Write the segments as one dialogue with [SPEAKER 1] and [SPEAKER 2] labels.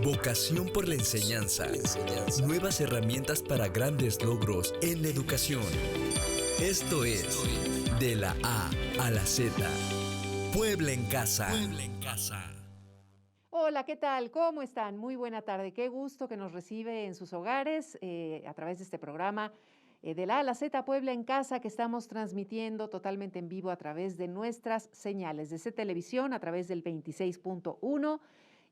[SPEAKER 1] Vocación por la enseñanza. Nuevas herramientas para grandes logros en la educación. Esto es De la A a la Z. Puebla en Casa.
[SPEAKER 2] Hola, ¿qué tal? ¿Cómo están? Muy buena tarde. Qué gusto que nos recibe en sus hogares a través de este programa de la A a la Z Puebla en Casa, que estamos transmitiendo totalmente en vivo a través de nuestras señales de C Televisión, a través del 26.1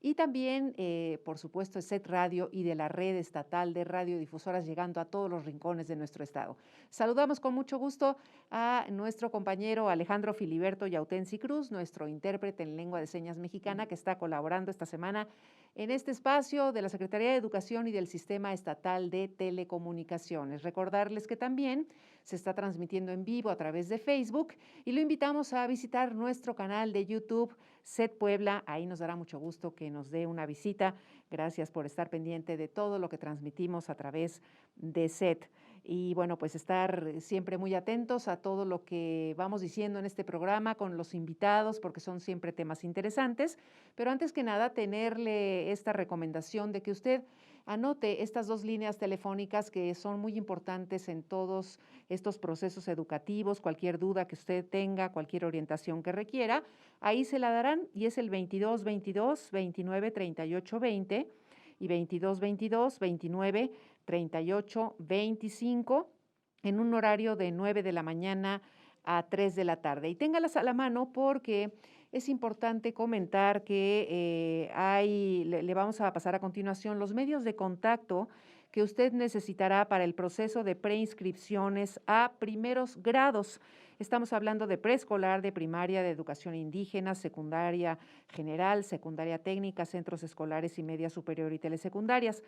[SPEAKER 2] y también, por supuesto, de SET Radio y de la red estatal de radiodifusoras, llegando a todos los rincones de nuestro estado. Saludamos con mucho gusto a nuestro compañero Alejandro Filiberto Yautensi Cruz, nuestro intérprete en lengua de señas mexicana, que está colaborando esta semana en este espacio de la Secretaría de Educación y del Sistema Estatal de Telecomunicaciones. Recordarles que también se está transmitiendo en vivo a través de Facebook y lo invitamos a visitar nuestro canal de YouTube, SET Puebla. Ahí nos dará mucho gusto que nos dé una visita. Gracias por estar pendiente de todo lo que transmitimos a través de SET. Y bueno, pues estar siempre muy atentos a todo lo que vamos diciendo en este programa con los invitados, porque son siempre temas interesantes. Pero antes que nada, tenerle esta recomendación de que usted anote estas dos líneas telefónicas que son muy importantes en todos estos procesos educativos. Cualquier duda que usted tenga, cualquier orientación que requiera, ahí se la darán, y es el 22 22 29 38 20 y 22 22 29 38 25 en un horario de 9 de la mañana a 3 de la tarde. Y téngalas a la mano porque es importante comentar que le vamos a pasar a continuación los medios de contacto que usted necesitará para el proceso de preinscripciones a primeros grados. Estamos hablando de preescolar, de primaria, de educación indígena, secundaria general, secundaria técnica, centros escolares y media superior y telesecundarias.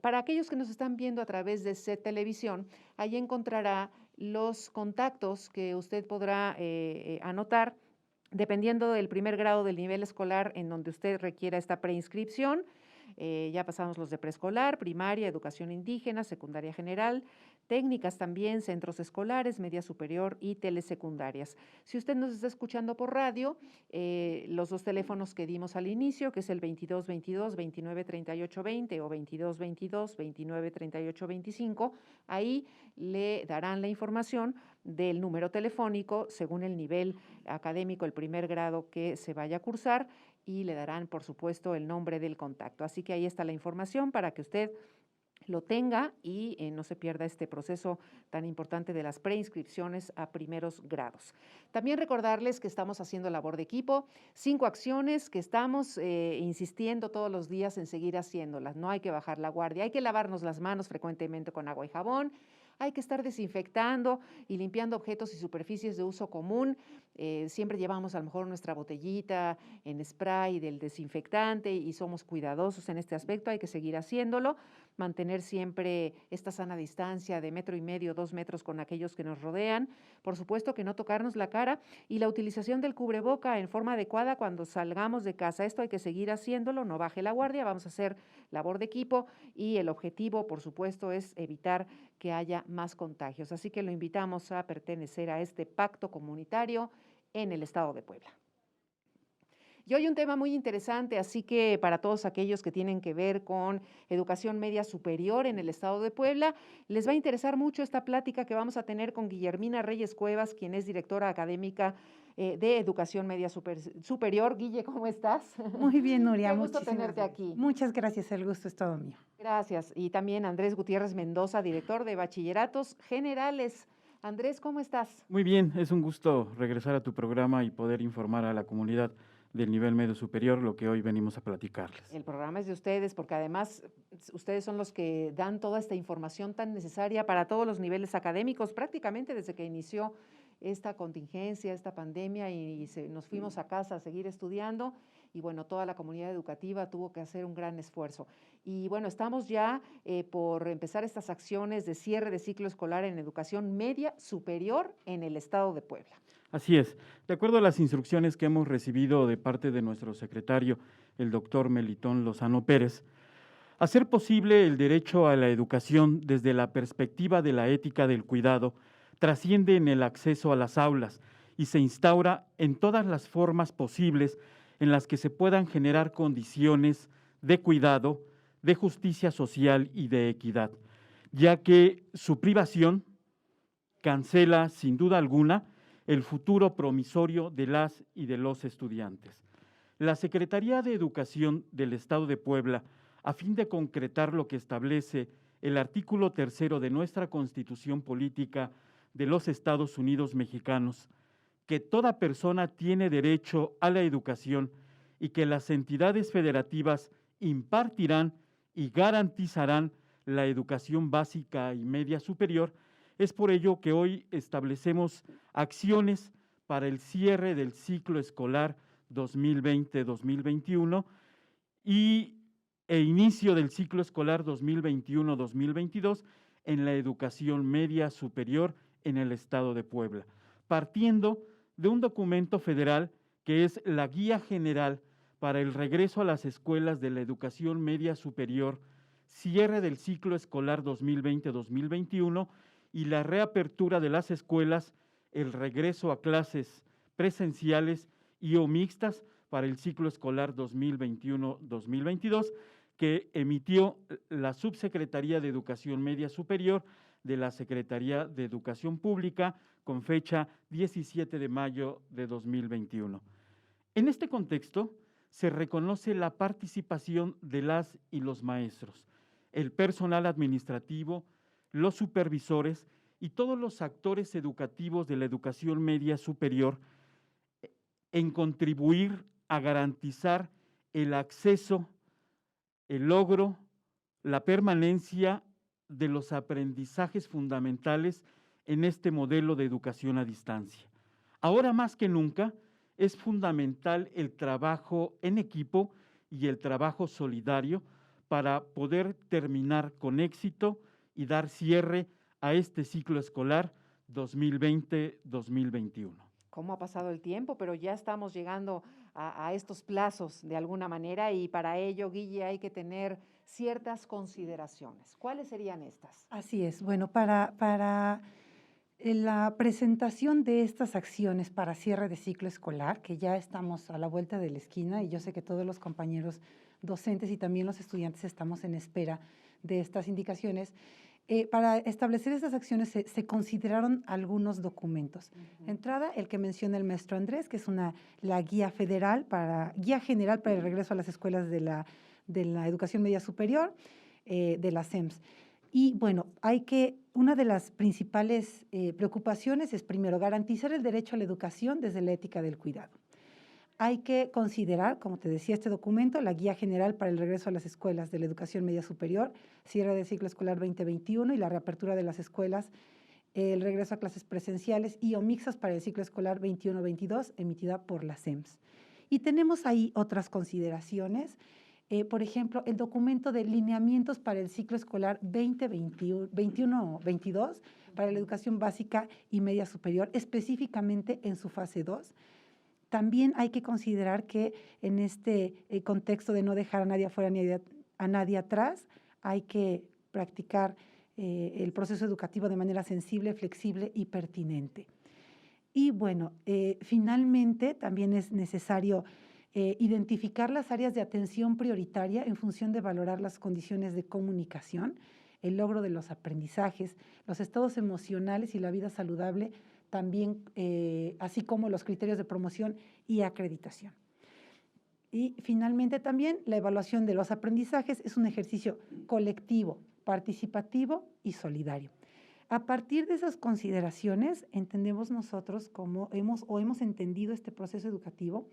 [SPEAKER 2] Para aquellos que nos están viendo a través de SET Televisión, ahí encontrará los contactos que usted podrá anotar dependiendo del primer grado del nivel escolar en donde usted requiera esta preinscripción. Ya pasamos los de preescolar, primaria, educación indígena, secundaria general, técnicas también, centros escolares, media superior y telesecundarias. Si usted nos está escuchando por radio, los dos teléfonos que dimos al inicio, que es el 22 22 29 38 20 o 22 22 29 38 25, ahí le darán la información del número telefónico según el nivel académico, el primer grado que se vaya a cursar, y le darán, por supuesto, el nombre del contacto. Así que ahí está la información para que usted lo tenga y no se pierda este proceso tan importante de las preinscripciones a primeros grados. También recordarles que estamos haciendo labor de equipo, 5 acciones que estamos insistiendo todos los días en seguir haciéndolas. No hay que bajar la guardia, hay que lavarnos las manos frecuentemente con agua y jabón, hay que estar desinfectando y limpiando objetos y superficies de uso común. Siempre llevamos a lo mejor nuestra botellita en spray del desinfectante y somos cuidadosos en este aspecto, hay que seguir haciéndolo. Mantener siempre esta sana distancia de 1,5 metros, 2 metros con aquellos que nos rodean. Por supuesto que no tocarnos la cara y la utilización del cubreboca en forma adecuada cuando salgamos de casa. Esto hay que seguir haciéndolo, no baje la guardia, vamos a hacer labor de equipo y el objetivo, por supuesto, es evitar que haya más contagios. Así que lo invitamos a pertenecer a este pacto comunitario en el estado de Puebla. Y hoy un tema muy interesante, así que para todos aquellos que tienen que ver con educación media superior en el estado de Puebla, les va a interesar mucho esta plática que vamos a tener con Guillermina Reyes Cuevas, quien es directora académica de Educación Media Superior. Guille, ¿cómo estás?
[SPEAKER 3] Muy bien, Nuria.
[SPEAKER 2] Qué gusto tenerte aquí.
[SPEAKER 3] Muchas gracias, el gusto es todo mío.
[SPEAKER 2] Gracias. Y también Andrés Gutiérrez Mendoza, director de Bachilleratos Generales. Andrés, ¿cómo estás?
[SPEAKER 4] Muy bien, es un gusto regresar a tu programa y poder informar a la comunidad del nivel medio superior, lo que hoy venimos a platicarles.
[SPEAKER 2] El programa es de ustedes porque además ustedes son los que dan toda esta información tan necesaria para todos los niveles académicos, prácticamente desde que inició esta contingencia, esta pandemia y nos fuimos a casa a seguir estudiando y bueno, toda la comunidad educativa tuvo que hacer un gran esfuerzo. Y bueno, estamos ya por empezar estas acciones de cierre de ciclo escolar en educación media superior en el estado de Puebla.
[SPEAKER 4] Así es. De acuerdo a las instrucciones que hemos recibido de parte de nuestro secretario, el doctor Melitón Lozano Pérez, hacer posible el derecho a la educación desde la perspectiva de la ética del cuidado trasciende en el acceso a las aulas y se instaura en todas las formas posibles en las que se puedan generar condiciones de cuidado, de justicia social y de equidad, ya que su privación cancela sin duda alguna el futuro promisorio de las y de los estudiantes. La Secretaría de Educación del Estado de Puebla, a fin de concretar lo que establece el artículo 3 de nuestra Constitución Política de los Estados Unidos Mexicanos, que toda persona tiene derecho a la educación y que las entidades federativas impartirán y garantizarán la educación básica y media superior, es por ello que hoy establecemos acciones para el cierre del ciclo escolar 2020-2021 e inicio del ciclo escolar 2021-2022 en la educación media superior en el Estado de Puebla, partiendo de un documento federal que es la Guía General para el regreso a las escuelas de la educación media superior, cierre del ciclo escolar 2020-2021 y la reapertura de las escuelas, el regreso a clases presenciales y o mixtas para el ciclo escolar 2021-2022, que emitió la Subsecretaría de Educación Media Superior de la Secretaría de Educación Pública con fecha 17 de mayo de 2021. En este contexto, se reconoce la participación de las y los maestros, el personal administrativo, los supervisores y todos los actores educativos de la educación media superior en contribuir a garantizar el acceso, el logro, la permanencia de los aprendizajes fundamentales en este modelo de educación a distancia. Ahora más que nunca es fundamental el trabajo en equipo y el trabajo solidario para poder terminar con éxito y dar cierre a este ciclo escolar 2020-2021.
[SPEAKER 2] ¿Cómo ha pasado el tiempo? Pero ya estamos llegando a estos plazos de alguna manera y para ello, Guille, hay que tener ciertas consideraciones. ¿Cuáles serían estas?
[SPEAKER 3] Así es. Bueno, para la presentación de estas acciones para cierre de ciclo escolar, que ya estamos a la vuelta de la esquina y yo sé que todos los compañeros docentes y también los estudiantes estamos en espera de estas indicaciones, para establecer estas acciones se consideraron algunos documentos. De entrada, el que menciona el maestro Andrés, que es la guía general para el regreso a las escuelas de la educación media superior, de las SEMS. Y bueno, una de las principales preocupaciones es primero garantizar el derecho a la educación desde la ética del cuidado. Hay que considerar, como te decía este documento, la Guía General para el Regreso a las Escuelas de la Educación Media Superior, cierre del ciclo escolar 2021 y la reapertura de las escuelas, el regreso a clases presenciales y o mixtas para el ciclo escolar 21-22, emitida por la SEMS. Y tenemos ahí otras consideraciones, por ejemplo, el documento de lineamientos para el ciclo escolar 2021-22 para la educación básica y media superior, específicamente en su fase 2. También hay que considerar que en este contexto de no dejar a nadie afuera ni a nadie atrás, hay que practicar el proceso educativo de manera sensible, flexible y pertinente. Y bueno, finalmente también es necesario identificar las áreas de atención prioritaria en función de valorar las condiciones de comunicación, el logro de los aprendizajes, los estados emocionales y la vida saludable, también así como los criterios de promoción y acreditación. Y finalmente también la evaluación de los aprendizajes es un ejercicio colectivo, participativo y solidario. A partir de esas consideraciones, entendemos nosotros hemos entendido este proceso educativo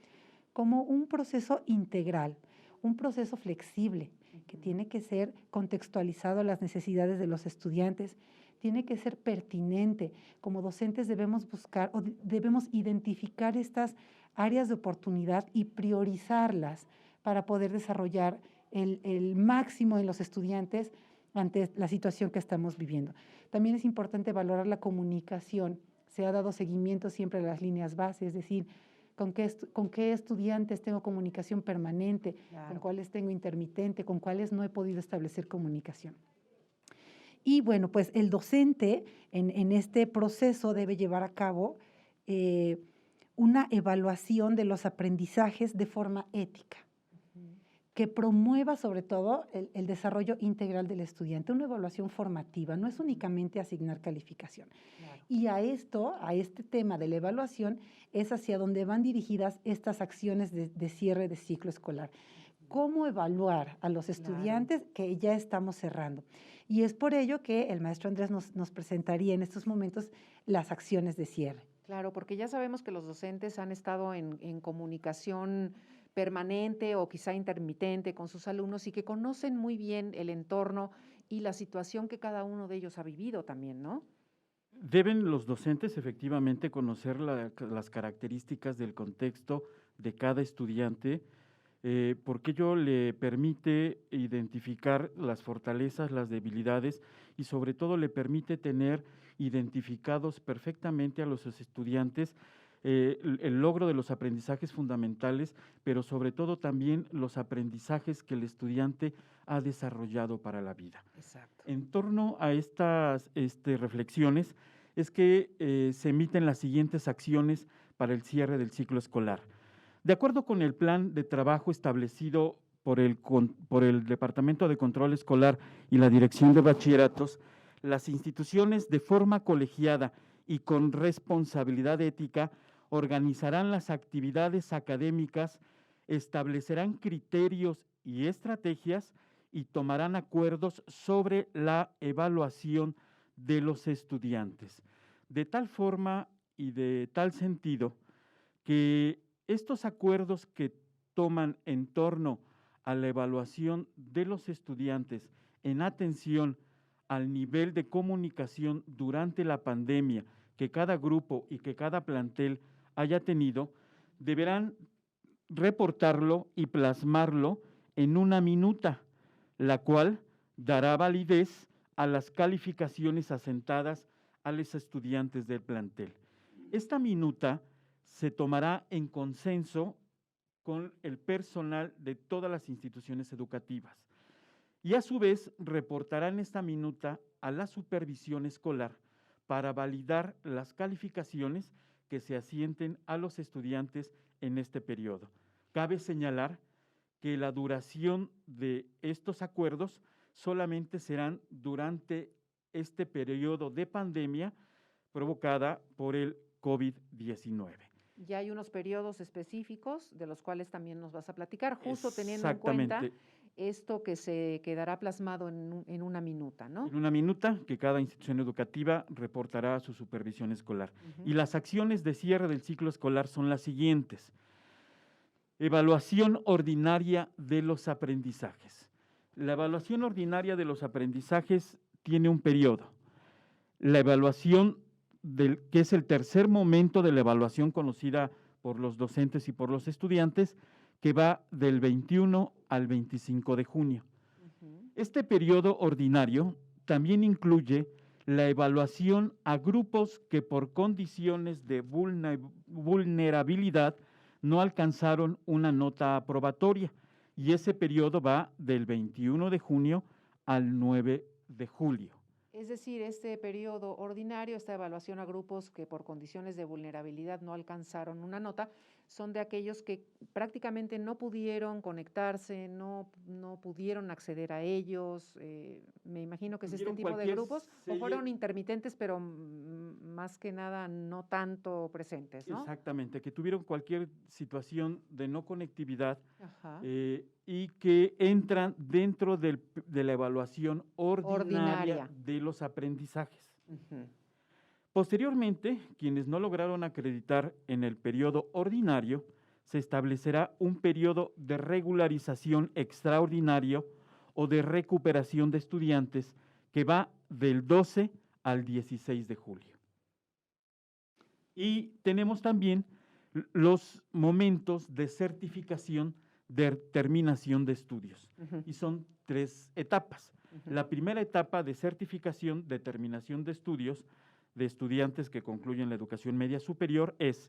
[SPEAKER 3] como un proceso integral, un proceso flexible, que tiene que ser contextualizado a las necesidades de los estudiantes, tiene que ser pertinente. Como docentes debemos buscar o debemos identificar estas áreas de oportunidad y priorizarlas para poder desarrollar el máximo en los estudiantes ante la situación que estamos viviendo. También es importante valorar la comunicación. Se ha dado seguimiento siempre a las líneas base, es decir, con qué estudiantes tengo comunicación permanente, claro, con cuáles tengo intermitente, con cuáles no he podido establecer comunicación. Y bueno, pues el docente en este proceso debe llevar a cabo una evaluación de los aprendizajes de forma ética, que promueva sobre todo el desarrollo integral del estudiante, una evaluación formativa, no es únicamente asignar calificación.
[SPEAKER 2] Claro.
[SPEAKER 3] Y a este tema de la evaluación, es hacia donde van dirigidas estas acciones de cierre de ciclo escolar. ¿Cómo evaluar a los estudiantes que ya estamos cerrando? Y es por ello que el maestro Andrés nos presentaría en estos momentos las acciones de cierre.
[SPEAKER 2] Claro, porque ya sabemos que los docentes han estado en comunicación permanente o quizá intermitente con sus alumnos y que conocen muy bien el entorno y la situación que cada uno de ellos ha vivido también, ¿no?
[SPEAKER 4] Deben los docentes efectivamente conocer las características del contexto de cada estudiante, porque ello le permite identificar las fortalezas, las debilidades y sobre todo le permite tener identificados perfectamente a los estudiantes el logro de los aprendizajes fundamentales, pero sobre todo también los aprendizajes que el estudiante ha desarrollado para la vida.
[SPEAKER 2] Exacto.
[SPEAKER 4] En torno a estas reflexiones es que se emiten las siguientes acciones para el cierre del ciclo escolar. De acuerdo con el plan de trabajo establecido por el Departamento de Control Escolar y la Dirección de Bachilleratos, las instituciones de forma colegiada y con responsabilidad ética organizarán las actividades académicas, establecerán criterios y estrategias y tomarán acuerdos sobre la evaluación de los estudiantes. De tal forma y de tal sentido que estos acuerdos que toman en torno a la evaluación de los estudiantes en atención al nivel de comunicación durante la pandemia que cada grupo y que cada plantel haya tenido, deberán reportarlo y plasmarlo en una minuta, la cual dará validez a las calificaciones asentadas a los estudiantes del plantel. Esta minuta se tomará en consenso con el personal de todas las instituciones educativas y a su vez reportarán esta minuta a la supervisión escolar para validar las calificaciones que se asienten a los estudiantes en este periodo. Cabe señalar que la duración de estos acuerdos solamente serán durante este periodo de pandemia provocada por el COVID-19.
[SPEAKER 2] Ya hay unos periodos específicos de los cuales también nos vas a platicar, justo teniendo en cuenta esto que se quedará plasmado en una minuta, ¿no?
[SPEAKER 4] En una minuta que cada institución educativa reportará a su supervisión escolar. Y las acciones de cierre del ciclo escolar son las siguientes. Evaluación ordinaria de los aprendizajes. La evaluación ordinaria de los aprendizajes tiene un periodo. La evaluación que es el tercer momento de la evaluación conocida por los docentes y por los estudiantes, que va del 21 al 25 de junio. Este periodo ordinario también incluye la evaluación a grupos que por condiciones de vulnerabilidad no alcanzaron una nota aprobatoria, y ese periodo va del 21 de junio al 9 de julio.
[SPEAKER 2] Es decir, este periodo ordinario, esta evaluación a grupos que por condiciones de vulnerabilidad no alcanzaron una nota, son de aquellos que prácticamente no pudieron conectarse, no pudieron acceder a ellos. Me imagino que es este tipo de grupos, o fueron intermitentes, pero más que nada no tanto presentes, ¿no?
[SPEAKER 4] Exactamente, que tuvieron cualquier situación de no conectividad y que entran dentro de la evaluación ordinaria de los aprendizajes. Posteriormente, quienes no lograron acreditar en el periodo ordinario, se establecerá un periodo de regularización extraordinario o de recuperación de estudiantes que va del 12 al 16 de julio. Y tenemos también los momentos de certificación de terminación de estudios, y son 3 etapas. La primera etapa de certificación de terminación de estudios de estudiantes que concluyen la educación media superior es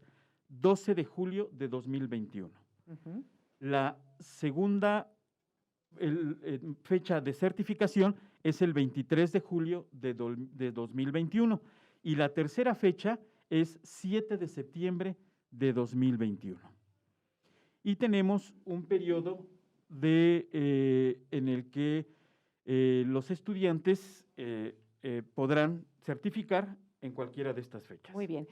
[SPEAKER 4] 12 de julio de 2021. La segunda fecha de certificación es el 23 de julio de 2021 y la tercera fecha es 7 de septiembre de 2021. Y tenemos un periodo en el que los estudiantes podrán certificar en cualquiera de estas fechas.
[SPEAKER 2] Muy bien.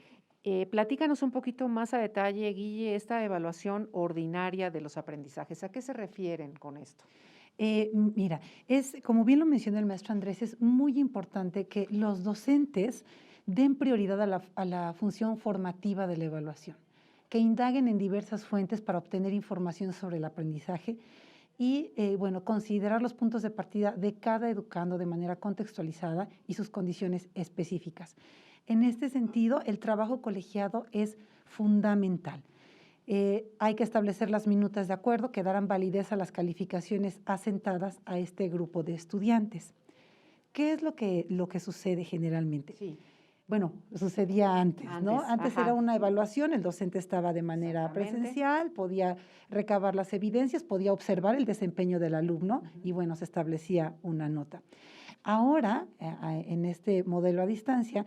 [SPEAKER 2] Platícanos un poquito más a detalle, Guille, esta evaluación ordinaria de los aprendizajes. ¿A qué se refieren con esto?
[SPEAKER 3] Mira, como bien lo mencionó el maestro Andrés, es muy importante que los docentes den prioridad a la función formativa de la evaluación, que indaguen en diversas fuentes para obtener información sobre el aprendizaje y, considerar los puntos de partida de cada educando de manera contextualizada y sus condiciones específicas. En este sentido, el trabajo colegiado es fundamental. Hay que establecer las minutas de acuerdo que darán validez a las calificaciones asentadas a este grupo de estudiantes. ¿Qué es lo que sucede generalmente?
[SPEAKER 2] Sí.
[SPEAKER 3] Bueno, sucedía antes, ¿no? Antes
[SPEAKER 2] ajá.
[SPEAKER 3] era una evaluación, el docente estaba de manera presencial, podía recabar las evidencias, podía observar el desempeño del alumno y, bueno, se establecía una nota. Ahora, en este modelo a distancia,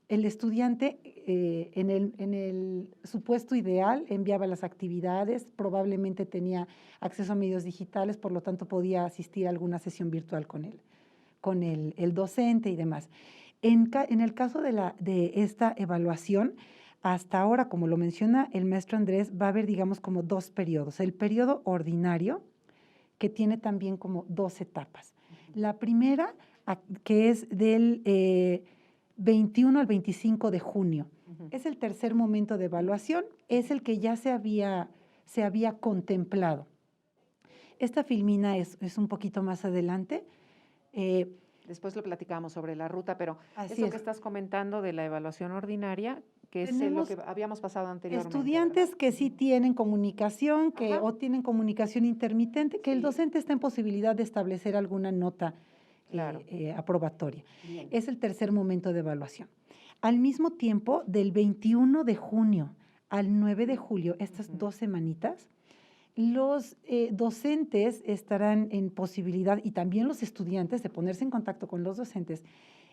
[SPEAKER 3] el estudiante en el supuesto ideal enviaba las actividades, probablemente tenía acceso a medios digitales, por lo tanto podía asistir a alguna sesión virtual con el docente y demás. En el caso de esta evaluación, hasta ahora, como lo menciona el maestro Andrés, va a haber, digamos, como dos periodos. El periodo ordinario, que tiene también como dos etapas. La primera, que es del 21 al 25 de junio. Es el tercer momento de evaluación, es el que ya se había contemplado. Esta filmina es un poquito más adelante.
[SPEAKER 2] Después lo platicamos sobre la ruta, pero
[SPEAKER 3] Así
[SPEAKER 2] eso
[SPEAKER 3] es.
[SPEAKER 2] que estás comentando de la evaluación ordinaria, que es lo
[SPEAKER 3] Tenemos
[SPEAKER 2] que habíamos pasado anteriormente.
[SPEAKER 3] estudiantes
[SPEAKER 2] ¿verdad?
[SPEAKER 3] que sí tienen comunicación,
[SPEAKER 2] Ajá.
[SPEAKER 3] o tienen comunicación intermitente, que el
[SPEAKER 2] Sí.
[SPEAKER 3] docente está en posibilidad de establecer alguna nota
[SPEAKER 2] Claro.
[SPEAKER 3] aprobatoria.
[SPEAKER 2] Bien.
[SPEAKER 3] Es el tercer momento de evaluación. Al mismo tiempo, del 21 de junio al 9 de julio, estas 2 semanitas, los docentes estarán en posibilidad, y también los estudiantes, de ponerse en contacto con los docentes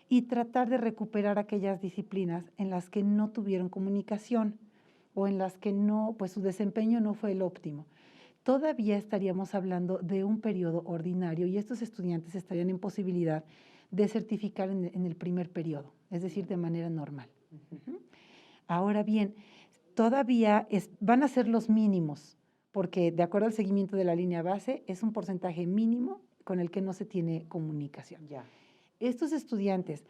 [SPEAKER 3] y tratar de recuperar aquellas disciplinas en las que no tuvieron comunicación o en las que no, pues su desempeño no fue el óptimo. Todavía estaríamos hablando de un periodo ordinario y estos estudiantes estarían en posibilidad de certificar en el primer periodo, es decir, de manera normal. Ahora bien, todavía van a ser los mínimos, porque de acuerdo al seguimiento de la línea base, es un porcentaje mínimo con el que no se tiene comunicación.
[SPEAKER 2] Ya.
[SPEAKER 3] Estos estudiantes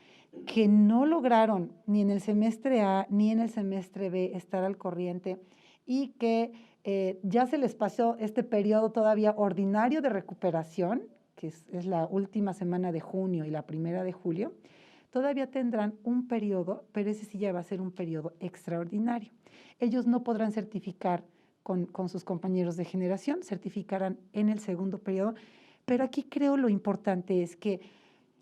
[SPEAKER 3] que no lograron ni en el semestre A ni en el semestre B estar al corriente y que ya se les pasó este periodo todavía ordinario de recuperación, que es la última semana de junio y la primera de julio, todavía tendrán un periodo, pero ese sí ya va a ser un periodo extraordinario. Ellos no podrán certificar con sus compañeros de generación, certificarán en el segundo periodo, pero aquí creo lo importante es que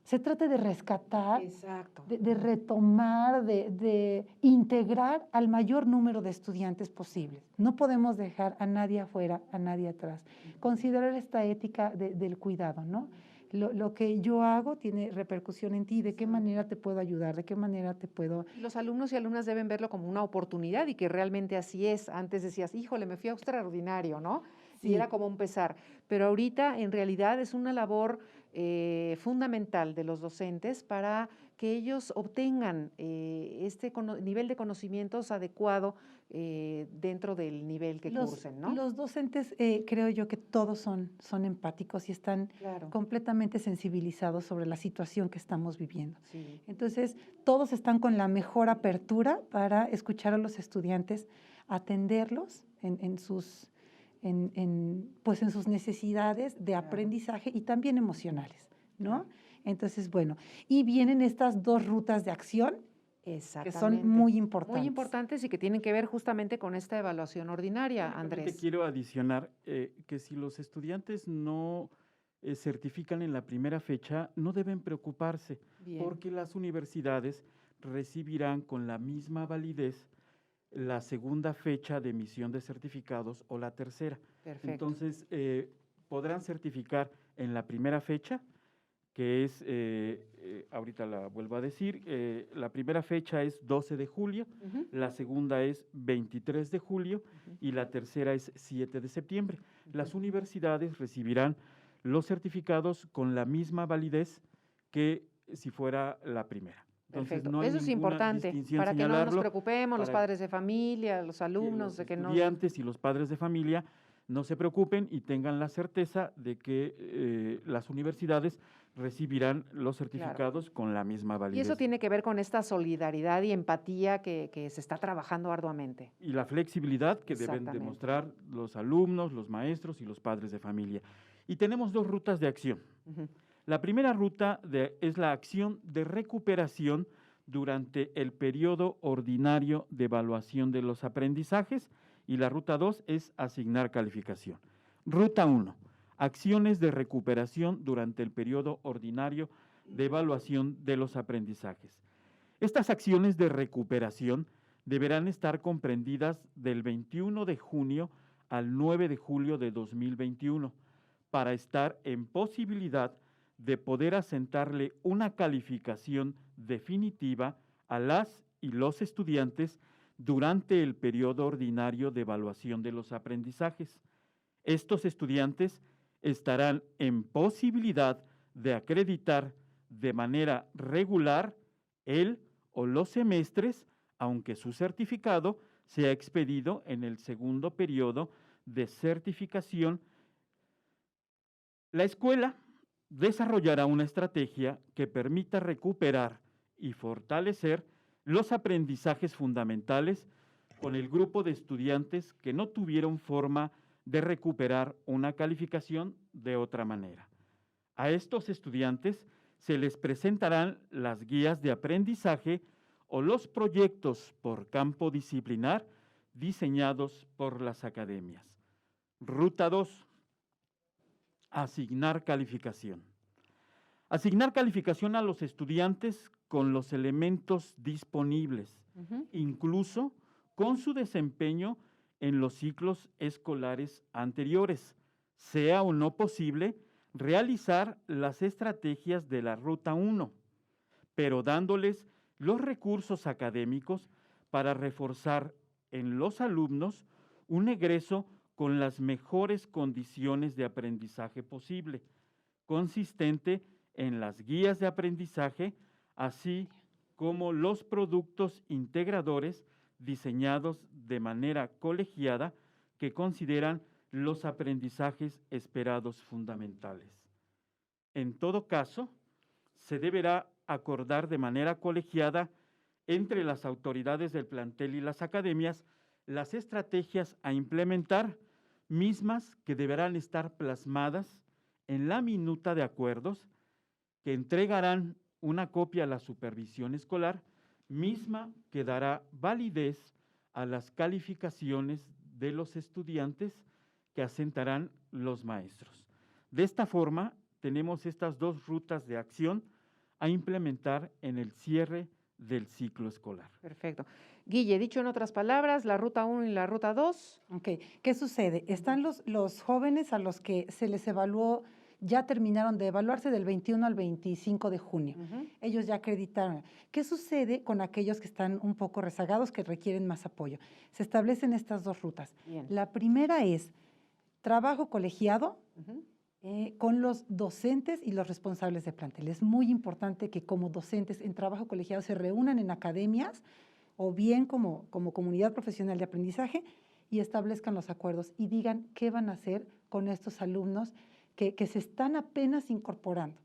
[SPEAKER 3] se trata de rescatar,
[SPEAKER 2] Exacto.
[SPEAKER 3] de retomar, de integrar al mayor número de estudiantes posibles. No podemos dejar a nadie afuera, a nadie atrás. Considerar esta ética del cuidado, ¿no? Lo que yo hago tiene repercusión en ti, de qué manera te puedo ayudar, de qué manera te puedo...
[SPEAKER 2] Y los alumnos y alumnas deben verlo como una oportunidad y que realmente así es. Antes decías, híjole, me fui a extraordinario, ¿no?
[SPEAKER 3] Sí.
[SPEAKER 2] Y era como un pesar. Pero ahorita en realidad es una labor fundamental de los docentes para que ellos obtengan este nivel de conocimientos adecuado dentro del nivel que cursen, ¿no?
[SPEAKER 3] Los docentes, creo yo que todos son empáticos y están
[SPEAKER 2] Claro.
[SPEAKER 3] completamente sensibilizados sobre la situación que estamos viviendo.
[SPEAKER 2] Sí.
[SPEAKER 3] Entonces, todos están con la mejor apertura para escuchar a los estudiantes, atenderlos en sus necesidades de aprendizaje y también emocionales, ¿no? Entonces, bueno, y vienen estas dos rutas de acción que son muy importantes.
[SPEAKER 2] Muy importantes y que tienen que ver justamente con esta evaluación ordinaria,
[SPEAKER 4] Únicamente
[SPEAKER 2] Andrés.
[SPEAKER 4] quiero adicionar que si los estudiantes no certifican en la primera fecha, no deben preocuparse,
[SPEAKER 2] Bien.
[SPEAKER 4] porque las universidades recibirán con la misma validez la segunda fecha de emisión de certificados o la tercera.
[SPEAKER 2] Perfecto.
[SPEAKER 4] Entonces, podrán certificar en la primera fecha, que es, ahorita la vuelvo a decir, la primera fecha es 12 de julio, la segunda es 23 de julio y la tercera es 7 de septiembre. Las universidades recibirán los certificados con la misma validez que si fuera la primera. Entonces,
[SPEAKER 2] Perfecto.
[SPEAKER 4] no hay
[SPEAKER 2] Eso es
[SPEAKER 4] ninguna
[SPEAKER 2] importante,
[SPEAKER 4] distinción,
[SPEAKER 2] para que no nos
[SPEAKER 4] señalarlo,
[SPEAKER 2] preocupemos, los
[SPEAKER 4] para
[SPEAKER 2] padres de familia, los alumnos, de que
[SPEAKER 4] los
[SPEAKER 2] no...
[SPEAKER 4] estudiantes y los padres de familia no se preocupen y tengan la certeza de que las universidades recibirán los certificados con la misma
[SPEAKER 2] Y
[SPEAKER 4] validez.
[SPEAKER 2] eso tiene que ver con esta solidaridad y empatía que se está trabajando arduamente.
[SPEAKER 4] Y la flexibilidad que deben
[SPEAKER 2] Exactamente.
[SPEAKER 4] demostrar los alumnos, los maestros y los padres de familia. Y tenemos dos rutas de acción. La primera ruta es la acción de recuperación durante el periodo ordinario de evaluación de los aprendizajes y la ruta 2 es asignar calificación. Ruta 1, acciones de recuperación durante el periodo ordinario de evaluación de los aprendizajes. Estas acciones de recuperación deberán estar comprendidas del 21 de junio al 9 de julio de 2021 para estar en posibilidad de poder asentarle una calificación definitiva a las y los estudiantes durante el periodo ordinario de evaluación de los aprendizajes. Estos estudiantes estarán en posibilidad de acreditar de manera regular el o los semestres, aunque su certificado sea expedido en el segundo periodo de certificación. La escuela desarrollará una estrategia que permita recuperar y fortalecer los aprendizajes fundamentales con el grupo de estudiantes que no tuvieron forma de recuperar una calificación de otra manera. A estos estudiantes se les presentarán las guías de aprendizaje o los proyectos por campo disciplinar diseñados por las academias. Ruta 2. Asignar calificación. Asignar calificación a los estudiantes con los elementos disponibles, incluso con su desempeño en los ciclos escolares anteriores, sea o no posible realizar las estrategias de la Ruta 1, pero dándoles los recursos académicos para reforzar en los alumnos un egreso con las mejores condiciones de aprendizaje posible, consistente en las guías de aprendizaje, así como los productos integradores diseñados de manera colegiada que consideran los aprendizajes esperados fundamentales. En todo caso, se deberá acordar de manera colegiada entre las autoridades del plantel y las academias las estrategias a implementar, mismas que deberán estar plasmadas en la minuta de acuerdos que entregarán una copia a la supervisión escolar, misma que dará validez a las calificaciones de los estudiantes que asentarán los maestros. De esta forma, tenemos estas dos rutas de acción a implementar en el cierre del ciclo escolar.
[SPEAKER 2] Perfecto. Guille, dicho en otras palabras, la ruta 1 y la ruta 2.
[SPEAKER 3] Ok, ¿qué sucede? Están los jóvenes a los que se les evaluó, ya terminaron de evaluarse del 21 al 25 de junio. Ellos ya acreditaron. ¿Qué sucede con aquellos que están un poco rezagados, que requieren más apoyo? Se establecen estas dos rutas.
[SPEAKER 2] Bien.
[SPEAKER 3] La primera es trabajo colegiado con los docentes y los responsables de plantel. Es muy importante que como docentes en trabajo colegiado se reúnan en academias o bien como comunidad profesional de aprendizaje y establezcan los acuerdos y digan qué van a hacer con estos alumnos que se están apenas incorporando.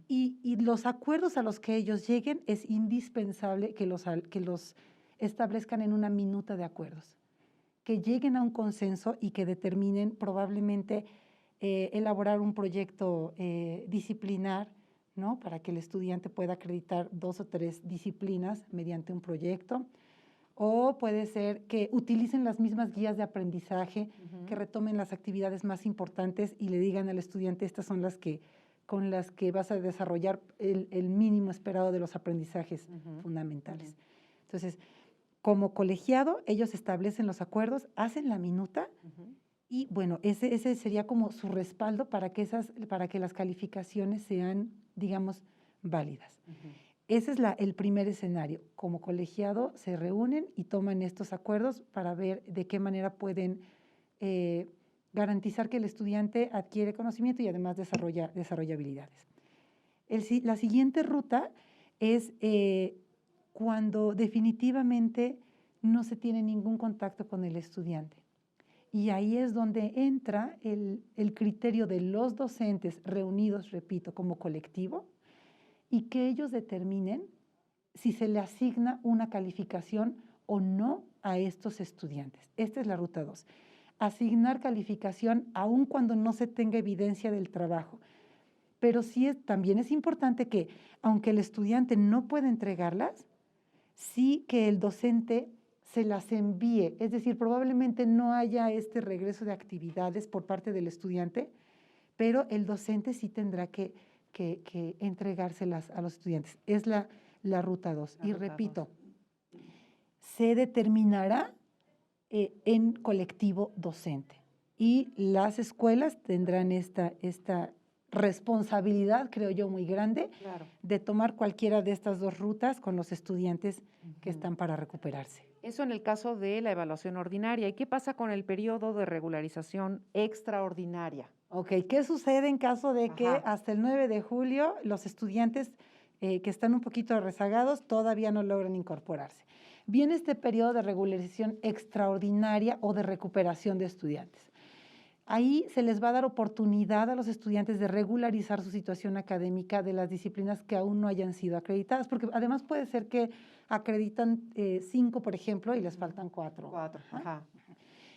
[SPEAKER 3] Y los acuerdos a los que ellos lleguen es indispensable que los establezcan en una minuta de acuerdos, que lleguen a un consenso y que determinen probablemente elaborar un proyecto disciplinar, ¿no? Para que el estudiante pueda acreditar 2 o 3 disciplinas mediante un proyecto. O puede ser que utilicen las mismas guías de aprendizaje, que retomen las actividades más importantes y le digan al estudiante, estas son las que con las que vas a desarrollar el mínimo esperado de los aprendizajes fundamentales. Entonces, como colegiado, ellos establecen los acuerdos, hacen la minuta Y bueno, ese sería como su respaldo para que las calificaciones sean, digamos, válidas. Ese es el primer escenario. Como colegiado se reúnen y toman estos acuerdos para ver de qué manera pueden garantizar que el estudiante adquiere conocimiento y además desarrolla habilidades. La siguiente ruta es cuando definitivamente no se tiene ningún contacto con el estudiante. Y ahí es donde entra el criterio de los docentes reunidos, repito, como colectivo, y que ellos determinen si se le asigna una calificación o no a estos estudiantes. Esta es la ruta 2. Asignar calificación aun cuando no se tenga evidencia del trabajo. Pero sí también es importante que, aunque el estudiante no pueda entregarlas, sí que el docente se las envíe. Es decir, probablemente no haya este regreso de actividades por parte del estudiante, pero el docente sí tendrá que entregárselas a los estudiantes. Es la ruta 2. Y repito, se determinará en colectivo docente. Y las escuelas tendrán esta responsabilidad, creo yo, muy grande, de tomar cualquiera de estas dos rutas con los estudiantes que están para recuperarse.
[SPEAKER 2] Eso en el caso de la evaluación ordinaria. ¿Y qué pasa con el periodo de regularización extraordinaria?
[SPEAKER 3] Ok, ¿qué sucede en caso de que hasta el 9 de julio los estudiantes que están un poquito rezagados todavía no logran incorporarse? Viene este periodo de regularización extraordinaria o de recuperación de estudiantes. Ahí se les va a dar oportunidad a los estudiantes de regularizar su situación académica de las disciplinas que aún no hayan sido acreditadas, porque además puede ser que acreditan 5, por ejemplo, y les faltan 4.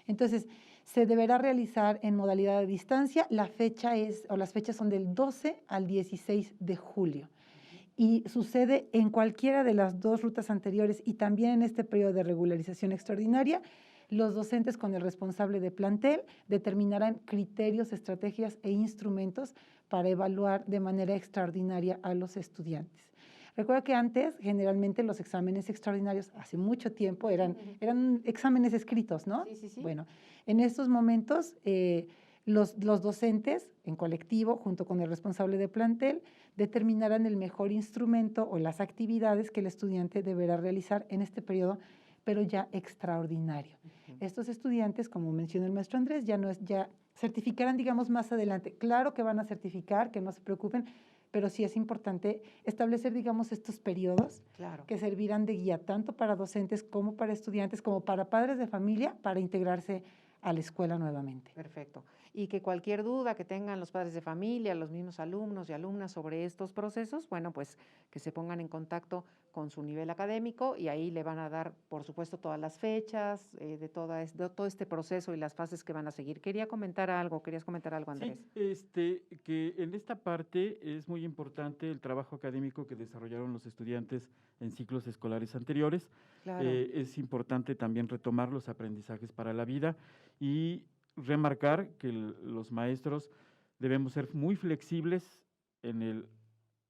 [SPEAKER 3] Entonces, se deberá realizar en modalidad de distancia. Las fechas son del 12 al 16 de julio. Y sucede en cualquiera de las dos rutas anteriores y también en este periodo de regularización extraordinaria. Los docentes con el responsable de plantel determinarán criterios, estrategias e instrumentos para evaluar de manera extraordinaria a los estudiantes. Recuerda que antes, generalmente, los exámenes extraordinarios, hace mucho tiempo, eran exámenes escritos, ¿no?
[SPEAKER 2] Sí.
[SPEAKER 3] Bueno, en estos momentos, los docentes, en colectivo, junto con el responsable de plantel, determinarán el mejor instrumento o las actividades que el estudiante deberá realizar en este periodo, pero ya extraordinario. Estos estudiantes, como mencionó el maestro Andrés, ya certificarán, digamos, más adelante. Claro que van a certificar, que no se preocupen, pero sí es importante establecer, digamos, estos periodos que servirán de guía tanto para docentes como para estudiantes, como para padres de familia, para integrarse a la escuela nuevamente.
[SPEAKER 2] Perfecto. Y que cualquier duda que tengan los padres de familia, los mismos alumnos y alumnas sobre estos procesos, bueno, pues que se pongan en contacto con su nivel académico y ahí le van a dar, por supuesto, todas las fechas de todo este proceso y las fases que van a seguir. ¿Querías comentar algo, Andrés?
[SPEAKER 4] Sí, que en esta parte es muy importante el trabajo académico que desarrollaron los estudiantes en ciclos escolares anteriores.
[SPEAKER 2] Claro.
[SPEAKER 4] Es importante también retomar los aprendizajes para la vida y remarcar que los maestros debemos ser muy flexibles en el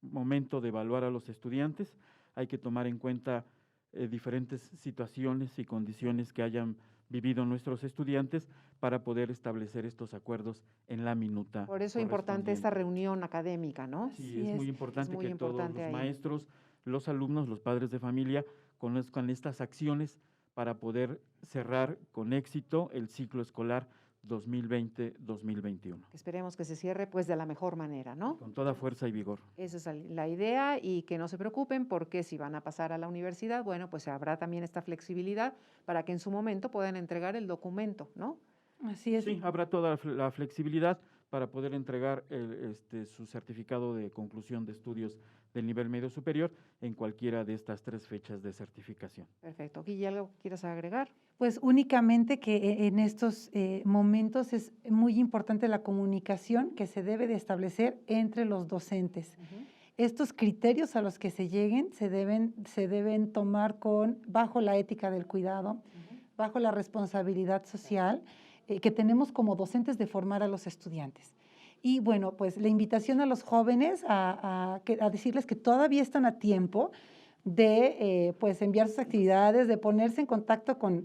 [SPEAKER 4] momento de evaluar a los estudiantes. Hay que tomar en cuenta diferentes situaciones y condiciones que hayan vivido nuestros estudiantes para poder establecer estos acuerdos en la minuta.
[SPEAKER 2] Por eso es importante esta reunión académica, ¿no?
[SPEAKER 4] Sí, es muy importante que todos los maestros, los alumnos, los padres de familia conozcan estas acciones para poder cerrar con éxito el ciclo escolar 2020-2021.
[SPEAKER 2] Esperemos que se cierre pues de la mejor manera, ¿no?
[SPEAKER 4] Con toda fuerza y vigor.
[SPEAKER 2] Esa es la idea y que no se preocupen porque si van a pasar a la universidad, bueno, pues habrá también esta flexibilidad para que en su momento puedan entregar el documento, ¿no?
[SPEAKER 3] Así es.
[SPEAKER 4] Sí, habrá toda la flexibilidad para poder entregar su certificado de conclusión de estudios del nivel medio superior en cualquiera de estas 3 fechas de certificación.
[SPEAKER 2] Perfecto. ¿Y algo quieras agregar?
[SPEAKER 3] Pues únicamente que en estos momentos es muy importante la comunicación que se debe de establecer entre los docentes. Estos criterios a los que se lleguen se deben tomar bajo la ética del cuidado, bajo la responsabilidad social que tenemos como docentes de formar a los estudiantes. Y bueno, pues la invitación a los jóvenes a decirles que todavía están a tiempo de pues enviar sus actividades, de ponerse en contacto con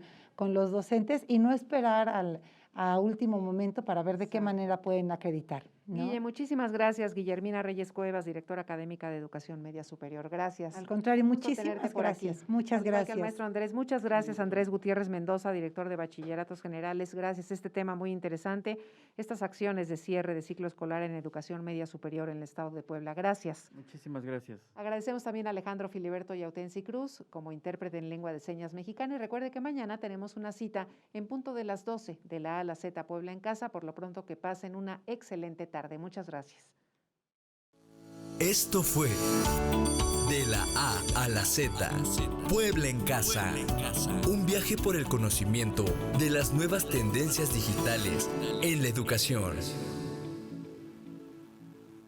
[SPEAKER 3] los docentes y no esperar a último momento para ver de qué
[SPEAKER 2] Exacto.
[SPEAKER 3] manera pueden acreditar, ¿no?
[SPEAKER 2] Guille, muchísimas gracias. Guillermina Reyes Cuevas, directora académica de Educación Media Superior. Gracias.
[SPEAKER 3] Al contrario,
[SPEAKER 2] Un gusto
[SPEAKER 3] muchísimas
[SPEAKER 2] tenerte por aquí.
[SPEAKER 3] gracias. Muchas
[SPEAKER 2] Al igual que al
[SPEAKER 3] gracias.
[SPEAKER 2] maestro Andrés, muchas gracias. Andrés Gutiérrez Mendoza, director de Bachilleratos Generales. Gracias. Este tema muy interesante. Estas acciones de cierre de ciclo escolar en Educación Media Superior en el Estado de Puebla. Gracias.
[SPEAKER 4] Muchísimas gracias.
[SPEAKER 2] Agradecemos también a Alejandro Filiberto Yautensi Cruz como intérprete en lengua de señas mexicana. Y recuerde que mañana tenemos una cita en punto de las 12 de la A a la Z Puebla en casa. Por lo pronto que pasen una excelente tarde. Muchas gracias.
[SPEAKER 1] Esto fue De la A a la Z, Puebla en casa. Un viaje por el conocimiento de las nuevas tendencias digitales en la educación.